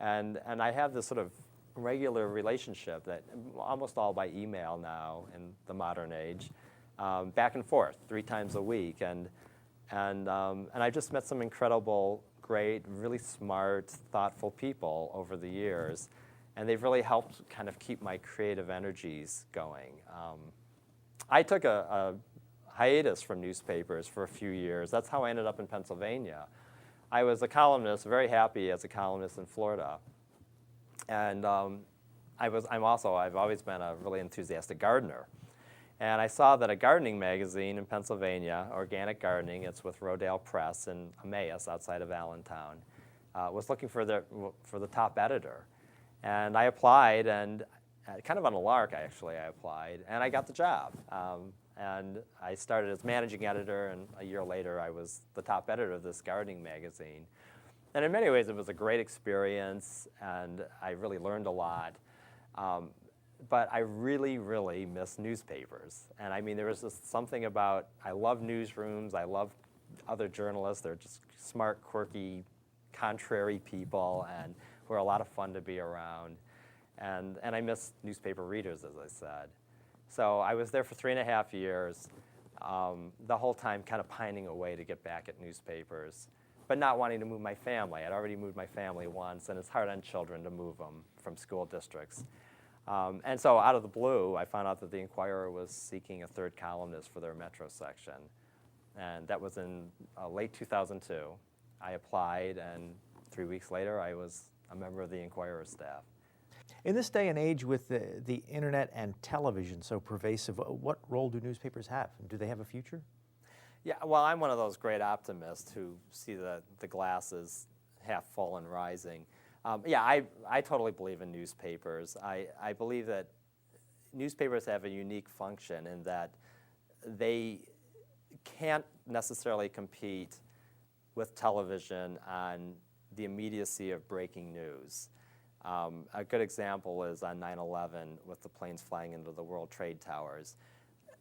And I have this sort of regular relationship that almost all by email now in the modern age, back and forth 3 times a week. And I just met some incredible, great, really smart, thoughtful people over the years, and they've really helped kind of keep my creative energies going. I took a hiatus from newspapers for a few years. That's how I ended up in Pennsylvania. I was a columnist, very happy as a columnist in Florida. And I've always been a really enthusiastic gardener. And I saw that a gardening magazine in Pennsylvania, Organic Gardening, it's with Rodale Press in Emmaus outside of Allentown, was looking for the top editor. And I applied, and kind of on a lark, actually, I applied, and I got the job. And I started as managing editor, and a year later I was the top editor of this gardening magazine. And in many ways it was a great experience, and I really learned a lot. But I really, really miss newspapers. And I mean, there was just something about, I love newsrooms, I love other journalists, they're just smart, quirky, contrary people, and who are a lot of fun to be around. And I miss newspaper readers, as I said. So I was there for 3.5 years, the whole time kind of pining away to get back at newspapers, but not wanting to move my family. I'd already moved my family once, and it's hard on children to move them from school districts. And so out of the blue, I found out that the Inquirer was seeking a 3rd columnist for their Metro section. And that was in late 2002. I applied, and 3 weeks later, I was a member of the Inquirer staff. In this day and age with the internet and television so pervasive, what role do newspapers have? Do they have a future? Yeah, well, I'm one of those great optimists who see the glass as half full and rising. Yeah, I totally believe in newspapers. I believe that newspapers have a unique function in that they can't necessarily compete with television on the immediacy of breaking news. A good example is on 9/11 with the planes flying into the World Trade Towers.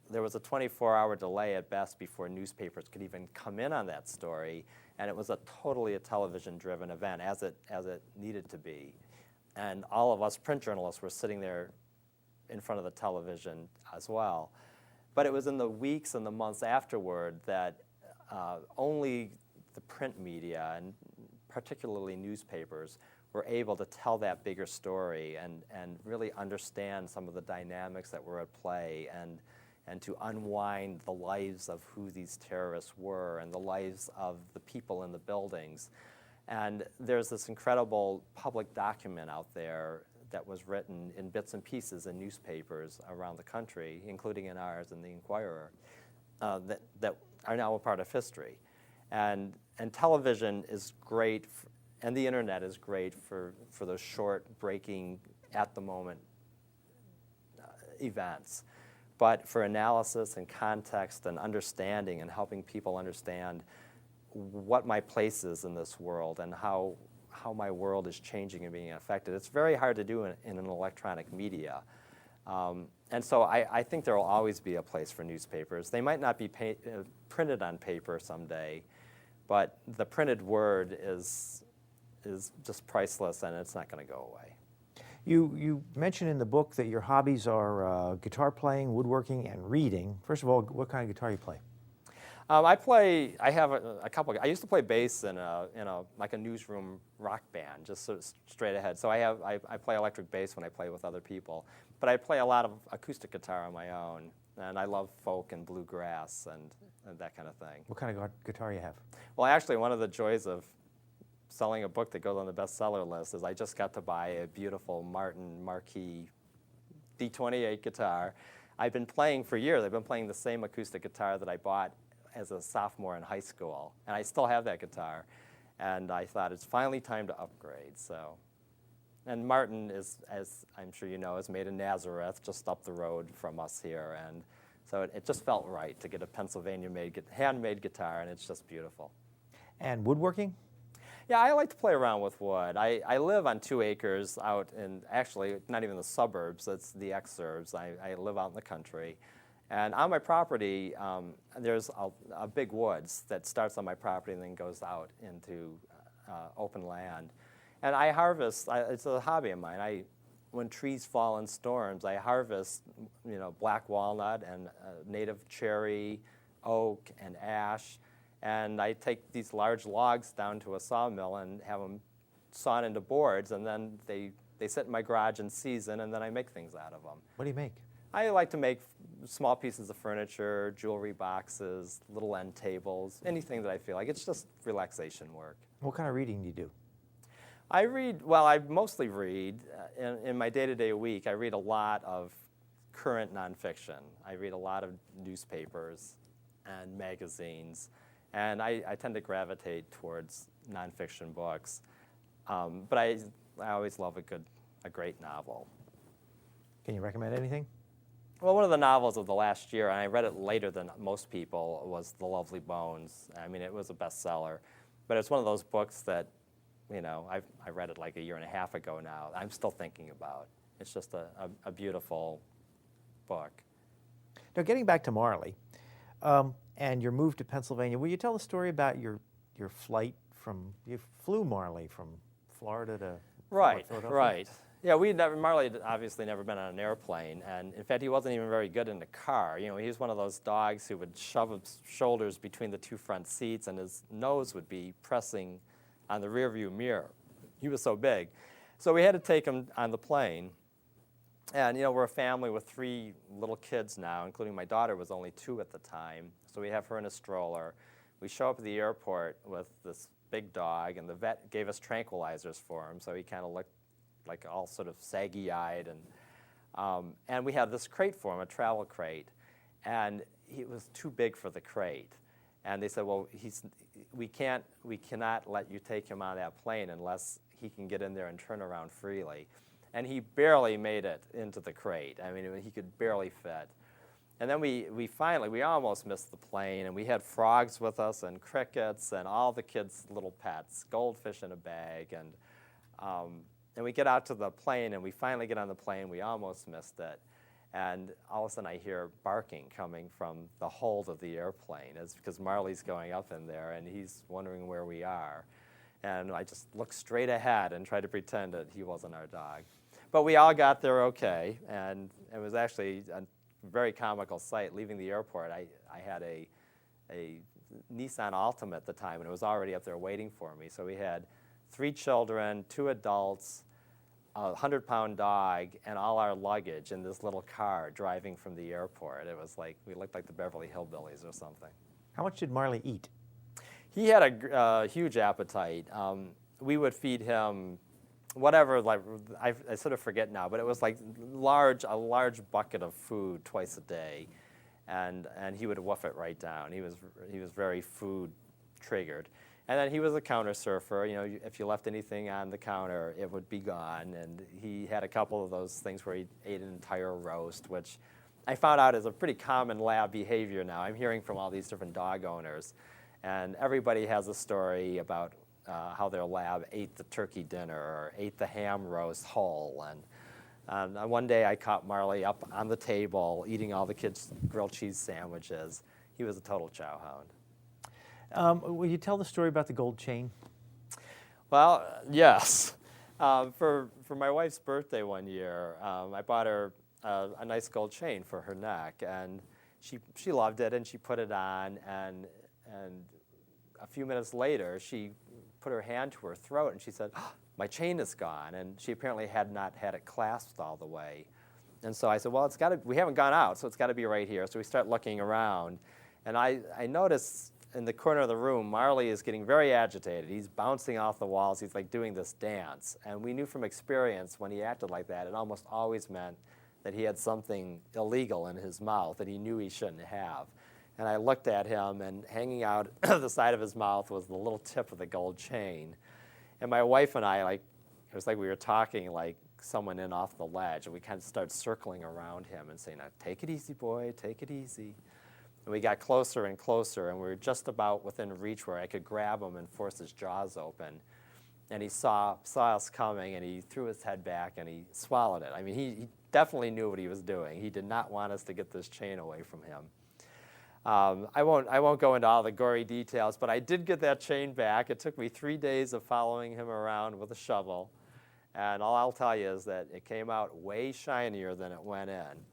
There was a 24-hour delay at best before newspapers could even come in on that story, and it was totally a television-driven event, as it needed to be. And all of us print journalists were sitting there in front of the television as well. But it was in the weeks and the months afterward that only the print media, and particularly newspapers, were able to tell that bigger story and really understand some of the dynamics that were at play and to unwind the lives of who these terrorists were and the lives of the people in the buildings. And there's this incredible public document out there that was written in bits and pieces in newspapers around the country, including in ours in the Inquirer, that are now a part of history. And television is great, and the internet is great for those short, breaking, at-the-moment events. But for analysis and context and understanding and helping people understand what my place is in this world and how my world is changing and being affected, it's very hard to do in an electronic media. And so I think there will always be a place for newspapers. They might not be printed on paper someday, but the printed word is just priceless, and it's not going to go away. You mentioned in the book that your hobbies are guitar playing, woodworking, and reading. First of all, what kind of guitar you play? I have a couple. I used to play bass in like a newsroom rock band, just sort of straight ahead. So I play electric bass when I play with other people, but I play a lot of acoustic guitar on my own, and I love folk and bluegrass and that kind of thing. What kind of guitar you have? Well, actually, one of the joys of selling a book that goes on the bestseller list is I just got to buy a beautiful Martin Marquis D28 guitar. I've been playing for years. I've been playing the same acoustic guitar that I bought as a sophomore in high school, and I still have that guitar. And I thought it's finally time to upgrade. So, and Martin is, as I'm sure you know, is made in Nazareth, just up the road from us here. And so it just felt right to get a Pennsylvania-made, handmade guitar, and it's just beautiful. And woodworking? Yeah, I like to play around with wood. I live on 2 acres out in, actually, not even the suburbs, it's the exurbs. I live out in the country. And on my property, there's a big woods that starts on my property and then goes out into open land. And I harvest, it's a hobby of mine. When trees fall in storms, I harvest, black walnut and native cherry, oak, and ash. And I take these large logs down to a sawmill and have them sawn into boards, and then they sit in my garage in season, and then I make things out of them. What do you make? I like to make small pieces of furniture, jewelry boxes, little end tables, anything that I feel like. It's just relaxation work. What kind of reading do you do? I read, well, I mostly read. In my day-to-day week, I read a lot of current nonfiction. I read a lot of newspapers and magazines. And I tend to gravitate towards nonfiction books. But I always love a great novel. Can you recommend anything? Well, one of the novels of the last year, and I read it later than most people, was The Lovely Bones. I mean, it was a bestseller. But it's one of those books that, I read it like a year and a half ago now. I'm still thinking about. It's just a beautiful book. Now, getting back to Marley, and your move to Pennsylvania, will you tell the story about your flight you flew Marley from Florida to Philadelphia? Right. Yeah, Marley had obviously never been on an airplane, and in fact, he wasn't even very good in the car. He was one of those dogs who would shove his shoulders between the 2 front seats, and his nose would be pressing on the rearview mirror. He was so big. So we had to take him on the plane. And, we're a family with 3 little kids now, including my daughter was only 2 at the time. So we have her in a stroller. We show up at the airport with this big dog, and the vet gave us tranquilizers for him, so he kind of looked like all sort of saggy-eyed. And we had this crate for him, a travel crate. And he was too big for the crate. And they said, well, we cannot let you take him on that plane unless he can get in there and turn around freely. And he barely made it into the crate. I mean, he could barely fit. And then we almost missed the plane, and we had frogs with us and crickets and all the kids' little pets, goldfish in a bag. And we get out to the plane, and we finally get on the plane. We almost missed it. And all of a sudden I hear barking coming from the hold of the airplane. It's because Marley's going up in there, and he's wondering where we are. And I just looked straight ahead and tried to pretend that he wasn't our dog. But we all got there okay, and it was actually a very comical sight. Leaving the airport, I had a Nissan Altima at the time, and it was already up there waiting for me. So we had 3 children, 2 adults, a 100-pound dog, and all our luggage in this little car driving from the airport. It was like, we looked like the Beverly Hillbillies or something. How much did Marley eat? He had a huge appetite. We would feed him whatever, like I sort of forget now, but it was like a large bucket of food twice a day, and he would wolf it right down. He was very food triggered. And then he was a counter surfer. If you left anything on the counter, it would be gone. And he had a couple of those things where he ate an entire roast, which I found out is a pretty common lab behavior now. I'm hearing from all these different dog owners, and everybody has a story about how their lab ate the turkey dinner or ate the ham roast whole. And one day I caught Marley up on the table eating all the kids' grilled cheese sandwiches. He was a total chow hound. Will you tell the story about the gold chain? Well, yes. For my wife's birthday one year, I bought her a nice gold chain for her neck, and she loved it, and she put it on, and a few minutes later, she put her hand to her throat, and she said, "Oh, my chain is gone," and she apparently had not had it clasped all the way. And so I said, well, we haven't gone out, so it's got to be right here. So we start looking around, and I noticed in the corner of the room, Marley is getting very agitated. He's bouncing off the walls. He's like doing this dance. And we knew from experience when he acted like that, it almost always meant that he had something illegal in his mouth that he knew he shouldn't have. And I looked at him, and hanging out the side of his mouth was the little tip of the gold chain. And my wife and I, it was like we were talking like someone in off the ledge, and we kind of started circling around him and saying, "Now, take it easy, boy, take it easy." And we got closer and closer, and we were just about within reach where I could grab him and force his jaws open. And he saw us coming, and he threw his head back, and he swallowed it. I mean, he definitely knew what he was doing. He did not want us to get this chain away from him. I won't go into all the gory details, but I did get that chain back. It took me 3 days of following him around with a shovel, and all I'll tell you is that it came out way shinier than it went in.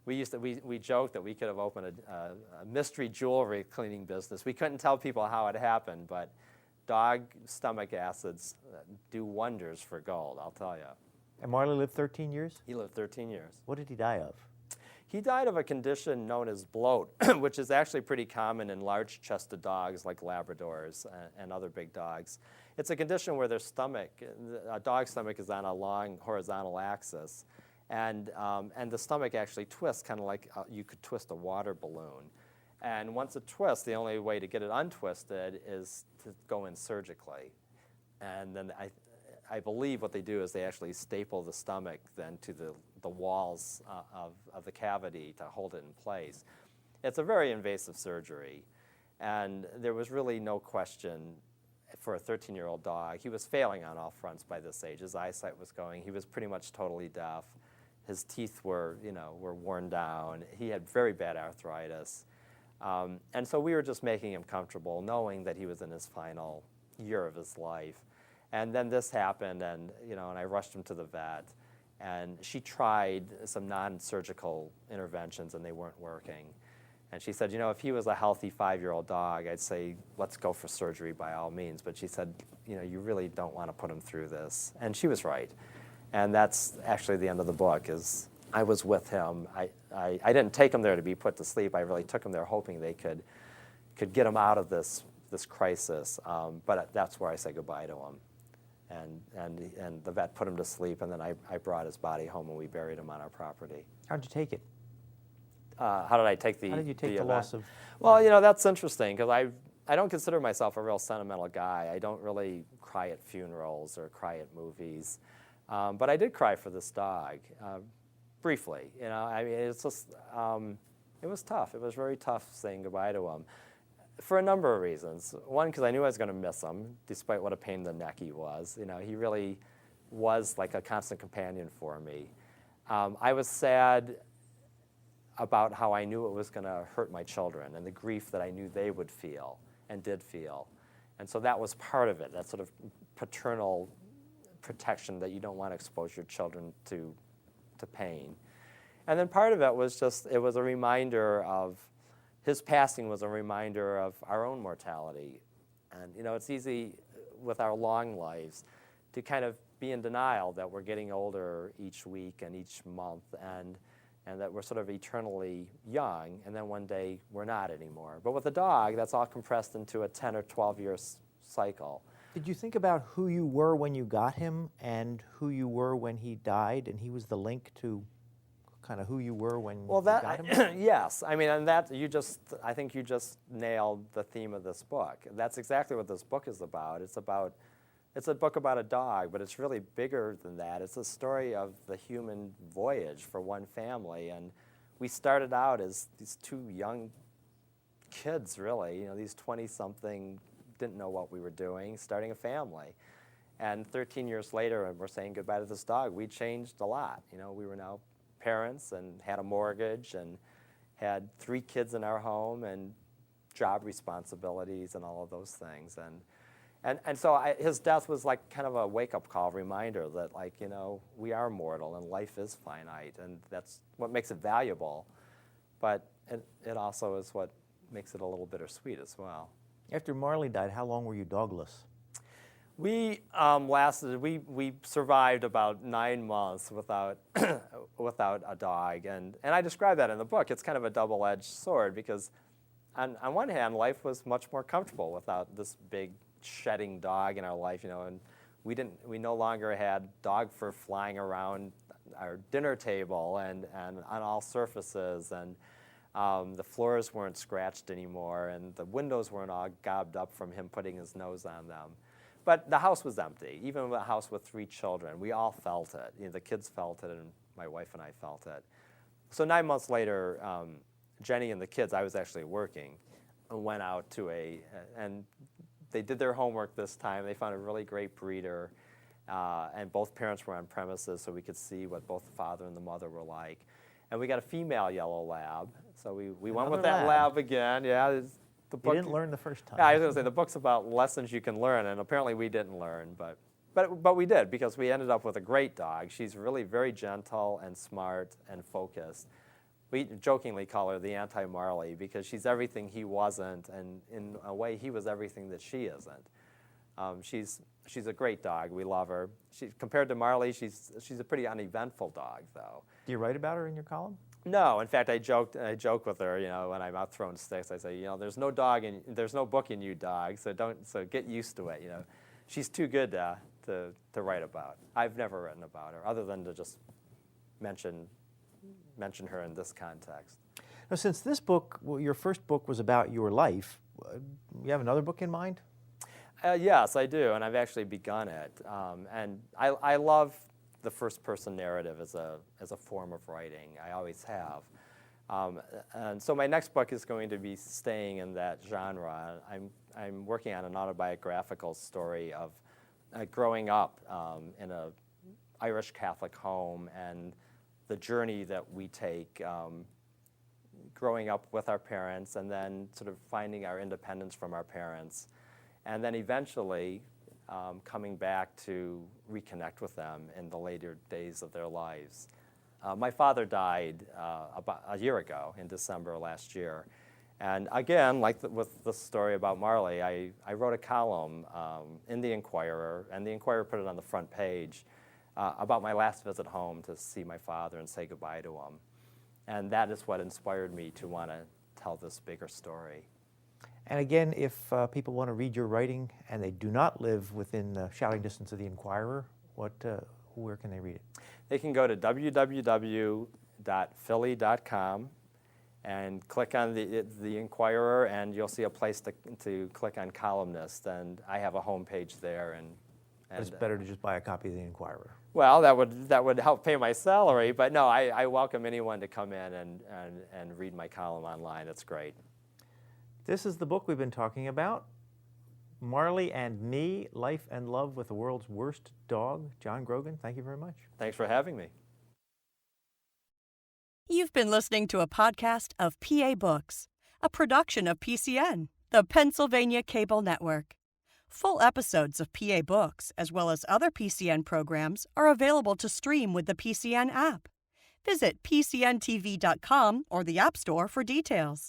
We joked that we could have opened a mystery jewelry cleaning business. We couldn't tell people how it happened, but dog stomach acids do wonders for gold, I'll tell you. And Marley lived 13 years? He lived 13 years. What did he die of? He died of a condition known as bloat, which is actually pretty common in large-chested dogs like Labradors and other big dogs. It's a condition where their stomach, a dog's stomach is on a long horizontal axis, and the stomach actually twists, kind of like you could twist a water balloon. And once it twists, the only way to get it untwisted is to go in surgically. And then I believe what they do is they actually staple the stomach then to the walls of the cavity to hold it in place. It's a very invasive surgery, and there was really no question for a 13-year-old dog. He was failing on all fronts by this age. His eyesight was going. He was pretty much totally deaf. His teeth were worn down. He had very bad arthritis. And so we were just making him comfortable, knowing that he was in his final year of his life. And then this happened, and I rushed him to the vet. And she tried some non-surgical interventions, and they weren't working. And she said, if he was a healthy 5-year-old dog, I'd say, let's go for surgery by all means. But she said, you really don't want to put him through this. And she was right. And that's actually the end of the book, is I was with him. I didn't take him there to be put to sleep. I really took him there hoping they could get him out of this crisis. But that's where I said goodbye to him. And the vet put him to sleep, and then I brought his body home, and we buried him on our property. How'd you take it? How did I take the How did you take the event? loss of... Well, that's interesting, because I don't consider myself a real sentimental guy. I don't really cry at funerals or cry at movies. But I did cry for this dog, briefly. It's just, it was tough. It was very tough saying goodbye to him, for a number of reasons. One, because I knew I was going to miss him, despite what a pain in the neck he was. He really was like a constant companion for me. I was sad about how I knew it was going to hurt my children and the grief that I knew they would feel and did feel. And so that was part of it, that sort of paternal protection that you don't want to expose your children to pain. And then part of it was just, it was a reminder of, his passing was a reminder of our own mortality. And it's easy with our long lives to kind of be in denial that we're getting older each week and each month, and that we're sort of eternally young, and then one day we're not anymore. But with a dog, that's all compressed into a 10 or 12-year cycle. Did you think about who you were when you got him and who you were when he died, and he was the link to kind of who you were when you got him? Yes. And that I think you just nailed the theme of this book. That's exactly what this book is about. It's a book about a dog, but it's really bigger than that. It's a story of the human voyage for one family. And we started out as these two young kids, really. These 20-something didn't know what we were doing, starting a family. And 13 years later, and we're saying goodbye to this dog, we changed a lot. We were now parents and had a mortgage and had 3 kids in our home and job responsibilities and all of those things. And so his death was like kind of a wake-up call reminder that, we are mortal and life is finite, and that's what makes it valuable. But it also is what makes it a little bittersweet as well. After Marley died, how long were you dogless? We we survived about 9 months without without a dog, and I describe that in the book. It's kind of a double-edged sword, because on one hand, life was much more comfortable without this big shedding dog in our life, and we no longer had dog fur flying around our dinner table and on all surfaces, and The floors weren't scratched anymore, and the windows weren't all gobbed up from him putting his nose on them. But the house was empty, even a house with 3 children. We all felt it. You know, the kids felt it, and my wife and I felt it. So 9 months later, Jenny and the kids, I was actually working, went out to and they did their homework this time. They found a really great breeder, and both parents were on premises, so we could see what both the father and the mother were like. And we got a female yellow lab, so we went with that lab again. Yeah, the book, You didn't learn the first time. Yeah, I was going to say, the book's about lessons you can learn, and apparently we didn't learn, but we did, because we ended up with a great dog. She's really very gentle and smart and focused. We jokingly call her the anti-Marley, because she's everything he wasn't, and in a way he was everything that she isn't. She's a great dog. We love her. Compared to Marley, she's a pretty uneventful dog, though. Do you write about her in your column? No, in fact, I joke with her, you know, when I'm out throwing sticks. I say, you know, there's no book in you, dog. So get used to it. You know, she's too good to write about. I've never written about her, other than to just mention her in this context. Now, since this book, your first book, was about your life, you have another book in mind? Yes, I do, and I've actually begun it. And I love the first-person narrative as a form of writing. I always have. And so my next book is going to be staying in that genre. I'm working on an autobiographical story of growing up in an Irish Catholic home, and the journey that we take growing up with our parents, and then sort of finding our independence from our parents, and then eventually coming back to reconnect with them in the later days of their lives. My father died about a year ago, in December last year. And again, like with the story about Marley, I wrote a column in the Inquirer, and the Inquirer put it on the front page, about my last visit home to see my father and say goodbye to him. And that is what inspired me to want to tell this bigger story. And again, if people want to read your writing and they do not live within shouting distance of the Inquirer, where can they read it? They can go to www.philly.com and click on the Inquirer, and you'll see a place to click on columnist. And I have a home page there. And it's better to just buy a copy of the Inquirer. Well, that would help pay my salary, but no, I welcome anyone to come in and read my column online. It's great. This is the book we've been talking about, Marley and Me, Life and Love with the World's Worst Dog. John Grogan, thank you very much. Thanks for having me. You've been listening to a podcast of PA Books, a production of PCN, the Pennsylvania Cable Network. Full episodes of PA Books, as well as other PCN programs, are available to stream with the PCN app. Visit PCNTV.com or the App Store for details.